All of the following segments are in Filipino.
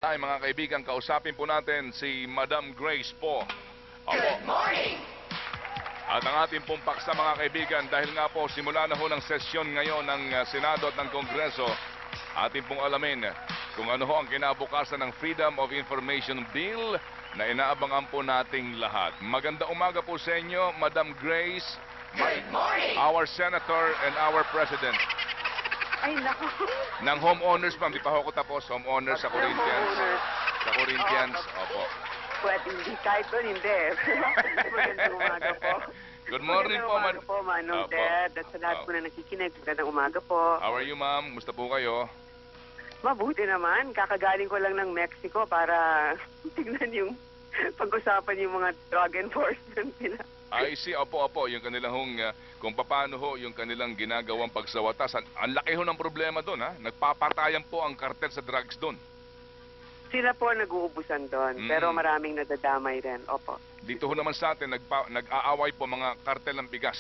Ay mga kaibigan, kausapin po natin si Madam Grace po. Opo. Good morning! At ang ating pong paksa mga kaibigan, dahil nga po simula na ho ng sesyon ngayon ng Senado at ng Kongreso, ating pong alamin kung ano ho ang kinabukasan ng Freedom of Information Bill na inaabangan po nating lahat. Maganda umaga po sa inyo, Madam Grace, Good morning! our Senator and our President. Ay, naku. Ng homeowners, ma'am, di pa ako tapos, homeowners sa Corinthians. Homeowners. Sa Corinthians, opo. Pwede, hindi kahit doon, hindi. Magandang umaga po. Good morning po, Magandang umaga po, Manong Opo. Ted. At sa lahat po na nakikinig, magandang umaga po. How are you, ma'am? Musta po kayo? Mabuti naman. Kakagaling ko lang ng Mexico para tignan yung pag-usapan yung mga drug enforcement nila. I see, opo, yung kanilang kung paano ho yung kanilang ginagawang pagsawatas. Ang laki ho ng problema doon, ha? Nagpapatayan po ang kartel sa drugs doon. Sila po nag-uubusan doon, pero maraming nadadamay rin. Opo. Dito ho naman sa atin, nag-aaway po mga kartel ng bigas.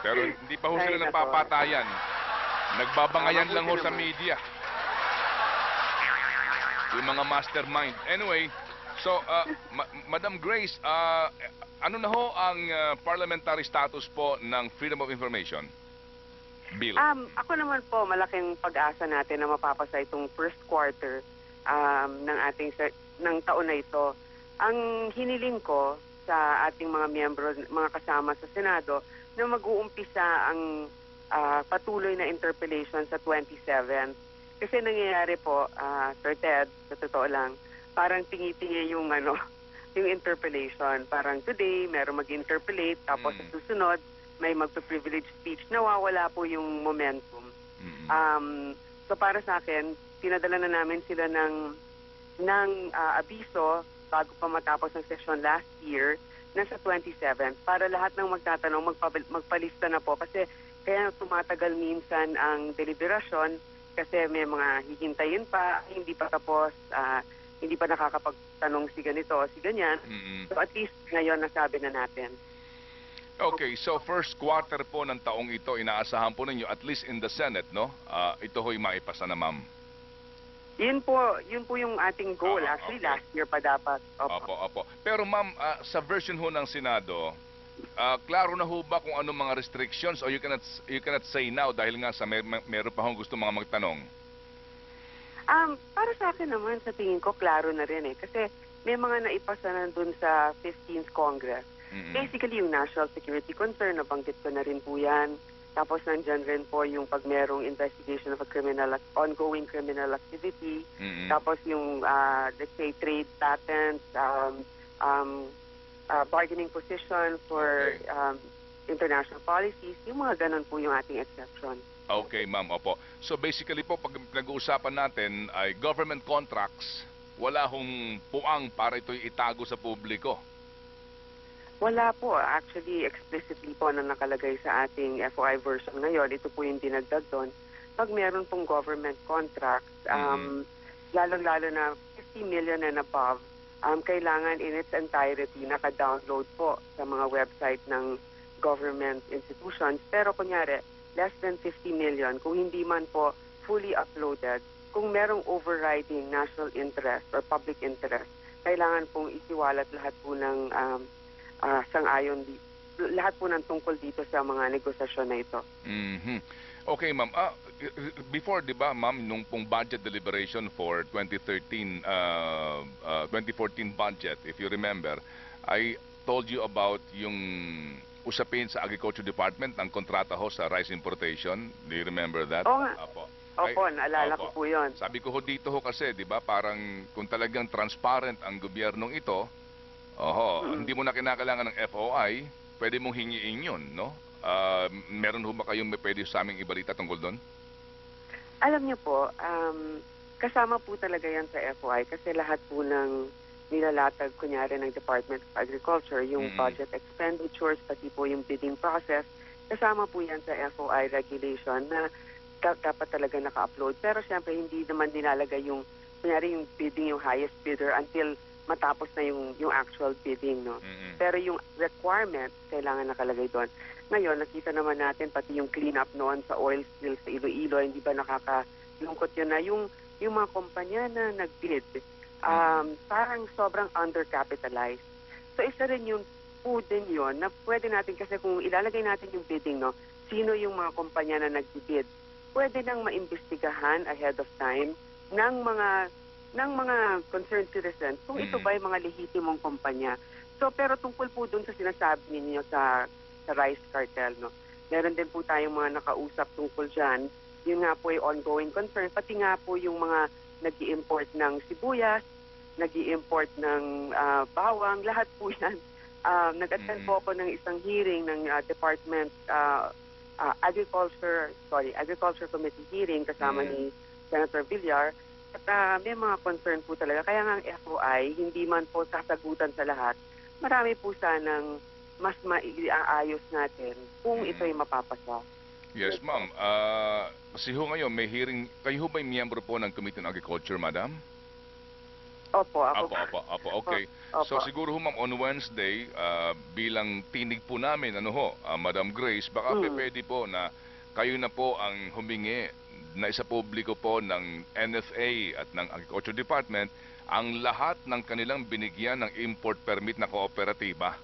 Pero hindi pa ho Ay, sila nako. nagpapatayan. Nagbabangayan lang ho Mabuti sa naman. media. Yung mga mastermind. Anyway, so, Madam Grace, ano na ho ang parliamentary status po ng Freedom of Information Bill? Ako naman po, malaking pag-asa natin na mapapasa itong first quarter ng taon na ito. Ang hiniling ko sa ating mga miyembro, mga kasama sa Senado, na mag-uumpisa ang patuloy na interpellation sa 27. Kasi nangyayari po, Sir Ted, sa totoo lang, parang tingi-tingi yung yung interpellation. Parang today, meron mag-interpellate, tapos sa susunod, may magpa-privilege speech, nawawala po yung momentum. So para sa akin, pinadala na namin sila ng abiso bago pa matapos ng session last year na sa 27 para lahat ng magtatanong magpalista na po kasi kaya tumatagal minsan ang deliberasyon kasi may mga hihintayin pa, hindi pa tapos, hindi pa nakakapagtanong si ganito o si ganyan. So at least ngayon nasabi na natin. Okay, so first quarter po ng taong ito, inaasahan po ninyo, at least in the Senate, no? Ito ho'y maipasa na, ma'am. Yun po yung ating goal. Actually, okay. last year pa dapat. Opo. Pero ma'am, sa version ho ng Senado, klaro na ho ba kung anong mga restrictions o you cannot say now dahil nga sa meron pa hong gusto mga magtanong? Para sa akin naman, sa tingin ko, klaro na rin eh. Kasi may mga naipasa na dun sa 15th Congress. Basically, yung national security concern, nabanggit ko na rin po yan. Tapos nandyan rin po yung pag merong investigation of a ongoing criminal activity. Tapos yung, let's say, trade patents, bargaining position for international policies, yung mga ganun po yung ating exception. Okay, ma'am, opo. So basically po, pag nag-uusapan natin ay government contracts, wala hong puang para ito'y itago sa publiko. Wala po. Actually, explicitly po na nakalagay sa ating FOI version ngayon. Ito po yung dinagdag doon. Pag meron pong government contracts, lalong-lalo na 50 million and above, kailangan in its entirety naka-download po sa mga website ng government institutions. Pero kunyari, less than 50 million, kung hindi man po fully uploaded, kung merong overriding national interest or public interest, kailangan pong isiwalat lahat po ng sang-ayon, lahat po ng tungkol dito sa mga negosasyon na ito. Okay, ma'am. Before, di ba, ma'am, nung pong budget deliberation for 2014 budget, if you remember, I told you about yung usapin sa Agriculture Department ng kontrata ho sa rice importation. Do you remember that? Oo nga. Opo, naalala ko po yun. Sabi ko ho dito ho kasi, di ba, parang kung talagang transparent ang gobyernong ito, hindi mo na kinakailangan ng FOI, pwede mong hingiin yun, no? Meron ho ba kayong pwede sa aming ibalita tungkol doon? Alam niyo po, kasama po talaga yan sa FOI kasi lahat po ng nilalatag, kunyari, ng Department of Agriculture, yung budget expenditures, pati po yung bidding process, kasama po yan sa FOI regulation na dapat talaga naka-upload. Pero siyempre, hindi naman nilalagay yung, kunyari, yung bidding, yung highest bidder until matapos na yung actual bidding, no? Pero yung requirement, kailangan nakalagay doon. Ngayon, nakita naman natin pati yung clean-up noon sa oil spill sa Iloilo, hindi ba nakakalungkot yun na yung mga kumpanya na nag-bid, parang sobrang undercapitalized. So isa rin yung po din yun na pwede natin, kasi kung ilalagay natin yung bidding, no, sino yung mga kumpanya na nag-bid, pwede nang maimbestigahan ahead of time ng mga concerned citizens kung ito ba yung mga lehitimong kumpanya. So pero tungkol po dun sa sinasabi ninyo sa rice cartel, no, meron din po tayong mga nakausap tungkol dyan. Yun nga po yung ongoing concern, pati nga po yung mga nag-i-import ng sibuyas, nag-i-import ng bawang, lahat po yan. Nag-attend po ako ng isang hearing ng Department Agriculture Committee hearing kasama ni Senator Villar. At may mga concern po talaga. Kaya nga ang FOI, hindi man po sasagutan sa lahat, marami po sanang mas maiayos natin kung ito'y mapapasa. Yes, ma'am. Kasi ho ngayon, may hearing. Kayo ho ba yung miyembro po ng Committee on Agriculture, madam? Opo, ako. Opo, okay. Opo. So siguro ho, ma'am, on Wednesday, bilang tinig po namin, Madam Grace, baka pwede po na kayo na po ang humingi na isa publiko po ng NFA at ng Agriculture Department ang lahat ng kanilang binigyan ng import permit na kooperatiba.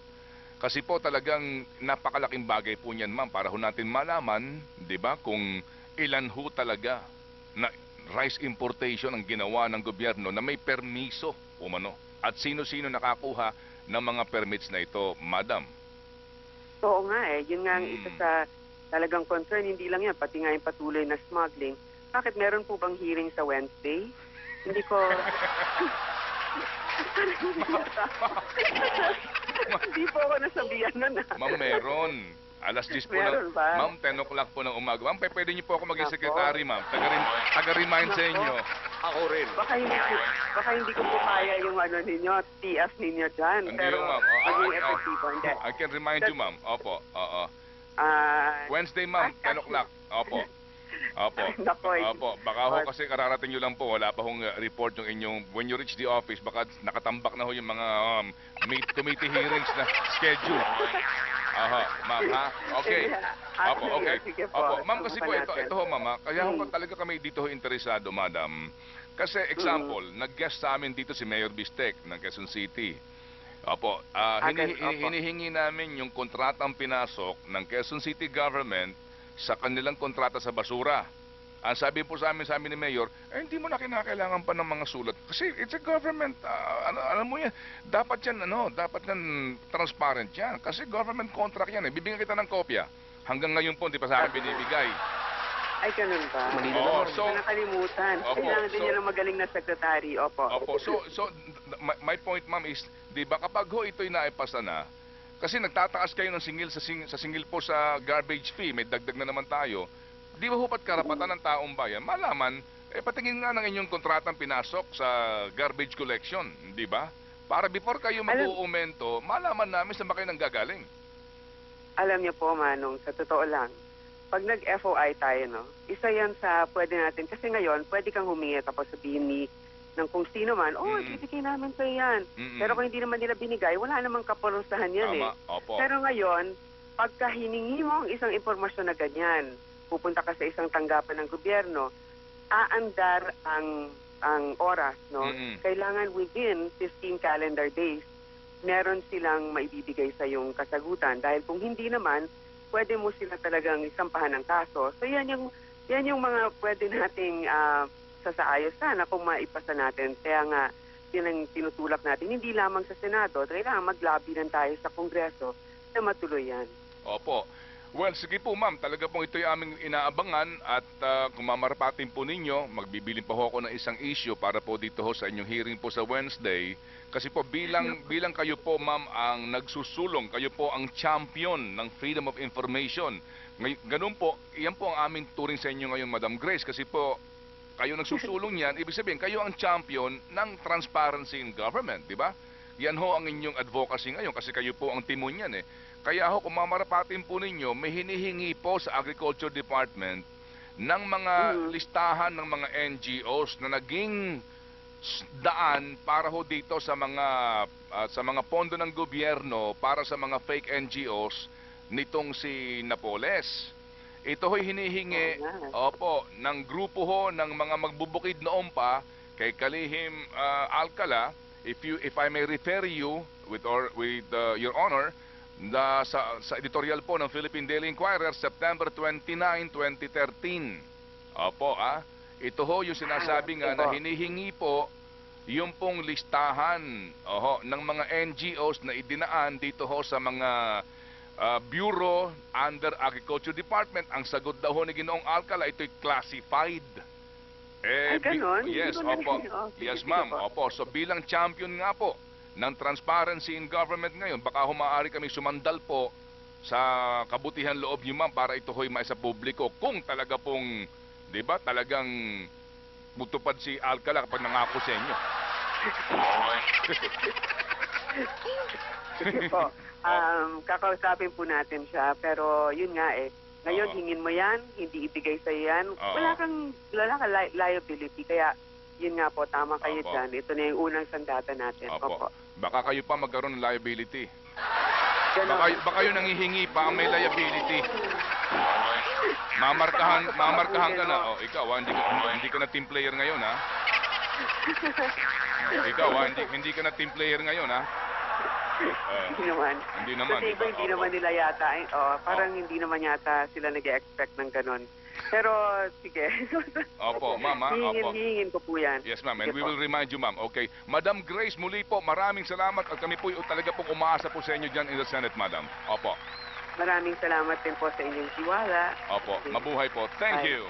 Kasi po talagang napakalaking bagay po niyan, ma'am, para ho natin malaman, 'di ba, kung ilan ho talaga na rice importation ang ginawa ng gobyerno na may permiso umano at sino-sino nakakuha ng mga permits na ito, madam. Oo nga yun nga ang isa sa talagang concern, hindi lang yan, pati nga yung patuloy na smuggling. Bakit meron po bang hearing sa Wednesday? Hindi ko... Hindi po ako nasabihan nun Ma'am, meron. Alas 10 po Meron ba? Ma'am, 10 o'clock po ng umaga. Ma'am, pwede niyo po ako maging Nako. secretary, ma'am. Taga-remind sa inyo. Ako rin. Baka hindi ko po kaya yung ano ninyo, TF ninyo dyan. Hindi Pero yun, ma'am. maging epektibo. Hindi. I can remind you, ma'am. Opo, oo. Wednesday, ma'am, 10 o'clock. Opo. Nako, Opo. Baka ho kasi kararating nyo lang po. Wala pa hong report yung inyong... When you reach the office, baka nakatambak na ho yung mga committee hearings na schedule. Aha, ma'am, ha? Okay. Opo, okay. Sige po. Opo, ma'am, kasi po Subukan ito natin. ho, ma'am, kaya ho talaga kami dito ho interesado, madam. Kasi example, nag-guest sa amin dito si Mayor Bistek ng Quezon City. Opo, hinihingi namin yung kontratang pinasok ng Quezon City government sa kanilang kontrata sa basura. Ang sabi po sa amin ni Mayor, hindi mo na kinakailangan pa ng mga sulat. Kasi it's a government, alam mo yan, dapat yan transparent yan. Kasi government contract yan Bibigyan kita ng kopya. Hanggang ngayon po, hindi pa sa akin binibigay. Ay, ganun ba? Oo, so... Nakalimutan. Opo, Kailangan din so- yan ng magaling na sekretary. Opo. My point, ma'am, is, di ba kapag ho ito'y naipasa na, kasi nagtataas kayo ng singil sa singil po sa garbage fee, may dagdag na naman tayo, di ba ho pat karapatan ng taong bayan, malaman, patingin nga ng inyong kontratang pinasok sa garbage collection, di ba? Para before kayo mag-uumento, malaman namin saan ba kayo nanggagaling. Alam niyo po, Manong, sa totoo lang, pag nag-FOI tayo, no, isa yan sa pwede natin. Kasi ngayon, pwede kang humingi tapos sabihin ng kung sino man, ibigay namin sa'yo yan. Pero kung hindi naman nila binigay, wala namang kaparusahan yan Tama, opo. Pero ngayon, pagka hiningi mo ang isang impormasyon na ganyan, pupunta ka sa isang tanggapan ng gobyerno, aandar ang oras, no? Kailangan within 15 calendar days, meron silang maibibigay sa yung kasagutan. Dahil kung hindi naman, pwede mo sila talagang sampahan ng kaso. So yan yung mga pwede nating sasaayos sana kung maipasa natin. Kaya nga, yun ang tinutulak natin. Hindi lamang sa Senado, kailangan mag-lobby lang tayo sa Kongreso na matuloy yan. Opo. Well, sige po ma'am, talaga pong ito'y aming inaabangan at kung mamarapatin po ninyo, magbibilin pa ho ako ng isang issue para po dito ho sa inyong hearing po sa Wednesday. Kasi po bilang kayo po ma'am ang nagsusulong, kayo po ang champion ng freedom of information. Ganun po, iyan po ang aming turing sa inyo ngayon, Madam Grace, kasi po kayo nagsusulong yan, ibig sabihin kayo ang champion ng transparency in government, di ba? Yan ho ang inyong advocacy ngayon kasi kayo po ang timon yan Kaya ho, kung mamarapatin po ninyo, may hinihingi po sa Agriculture Department ng mga listahan ng mga NGOs na naging daan para ho dito sa mga pondo ng gobyerno para sa mga fake NGOs nitong si Napoles. Ito ho'y hinihingi, Oo nga. opo, ng grupo ho ng mga magbubukid noon pa kay Kalihim Alcala, if I may refer you with your honor, sa editorial po ng Philippine Daily Inquirer, September 29, 2013. Opo, ito ho yung sinasabi nga na Opo. hinihingi po yung pong listahan ng mga NGOs na idinaan dito ho sa mga bureau under Agriculture Department. Ang sagot daw ho ni Ginoong Alcala, ito'y classified. Ay, ganon? Yes, Hindi ko opo. na- sige, Yes, sige ma'am. po. Opo. So bilang champion nga po ng transparency in government ngayon, baka maaari kami sumandal po sa kabutihan loob niyo, ma'am, para ito ho'y maisa publiko kung talaga pong, 'di ba, talagang butupad si Alcala kapag nangako sa inyo. Sige po. Kakausapin po natin siya. Pero yun nga ngayon, Oo. hingin mo yan, hindi ibigay sa'yo yan. Oo. Wala kang liability. Kaya yun nga po, tama kayo Opo. dyan. Ito na yung unang sandata natin. Opo. Baka kayo pa magkaroon ng liability. Ganon. Baka yun ang hihingi pa ang may liability. Mamarkahan ka na. Oh, ikaw, hindi ka na team player ngayon, ha? Ikaw, hindi ka na team player ngayon, ha? Hindi naman. Hindi naman, Kasi di ba? iba, hindi Opo. naman nila yata. Parang hindi naman yata sila nag-expect ng ganon. Pero, sige. Opo, ma'am, ha? Opo. Hihingin ko po yan. Yes, ma'am. And Sige we po. will remind you, ma'am. Okay. Madam Grace, muli po, maraming salamat at kami po talaga pong umaasa po sa inyo dyan in the Senate, madam. Opo. Maraming salamat din po sa inyong tiwala. Opo. Mabuhay po. Thank Bye. you.